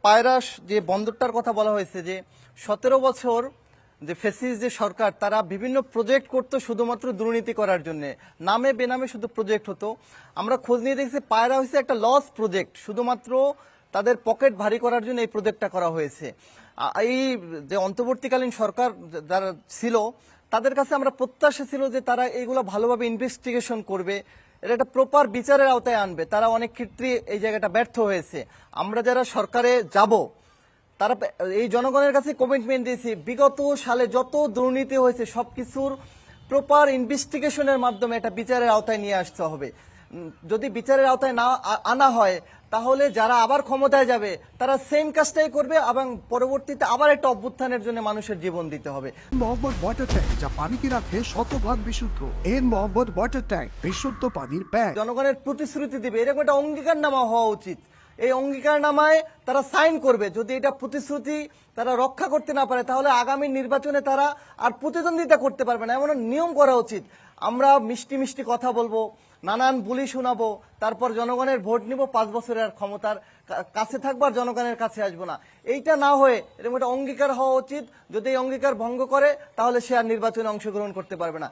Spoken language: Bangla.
পায়রা যে বন্দরটার কথা বলা হয়েছে যে 17 বছর যে ফেসিস যে সরকার তারা বিভিন্ন প্রজেক্ট করতো শুধুমাত্র দুর্নীতি করার জন্য, নামে বেনামে শুধু প্রজেক্ট হতো। আমরা খোঁজ নিয়ে দেখছি পায়রা হয়েছে একটা লস প্রজেক্ট, শুধুমাত্র তাদের পকেট ভারী করার জন্য এই প্রজেক্টটা করা হয়েছে। এই যে অন্তর্বর্তীকালীন সরকার যারা ছিল তাদের কাছে আমরা প্রত্যাশা ছিল যে তারা এইগুলো ভালোভাবে ইনভেস্টিগেশন করবে, এটা একটা প্রপার বিচারের আওতায় আনবে। তারা অনেক ক্ষেত্রে এই জায়গাটা ব্যর্থ হয়েছে। আমরা যারা সরকারে যাব তারা এই জনগণের কাছে কমিটমেন্ট দিয়েছি বিগত সালে যত দুর্নীতি হয়েছে সবকিছুর প্রপার ইনভেস্টিগেশনের মাধ্যমে এটা বিচারের আওতায় নিয়ে আসতে হবে। যদি বিচারের আওতায় না আনা হয় তাহলে যারা আবার ক্ষমতায় যাবে তারা সেম কাজটাই করবে এবং পরবর্তীতে আবার একটা অভ্যুত্থানের জন্য মানুষের জীবন দিতে হবে। মোহাম্মদ ওয়াটার ট্যাঙ্ক, যা পানিকে রাখে শতভাগ বিশুদ্ধ। এন মোহাম্মদ ওয়াটার ট্যাঙ্ক, বিশুদ্ধ পানির ব্যাগ। জনগণের প্রতিশ্রুতি দিবে, এরকম একটা অঙ্গীকারনামা হওয়া উচিত। এই অঙ্গীকারনামায় তারা সাইন করবে। যদি এটা প্রতিশ্রুতি তারা রক্ষা করতে না পারে তাহলে আগামী নির্বাচনে তারা আর প্রতিদ্বন্দ্বিতা করতে পারবে না, এমন নিয়ম করা উচিত। আমরা মিষ্টি মিষ্টি কথা বলবো, নানান বুলি শোনাবো, তারপর জনগণের ভোট নিব, 5 বছরের আর ক্ষমতার কাছে থাকবো আর জনগণের কাছে আসবো না। এইটা না হয়ে এরকম একটা অঙ্গীকার হওয়া উচিত। যদি এই অঙ্গীকার ভঙ্গ করে তাহলে সে আর নির্বাচনে অংশগ্রহণ করতে পারবে না।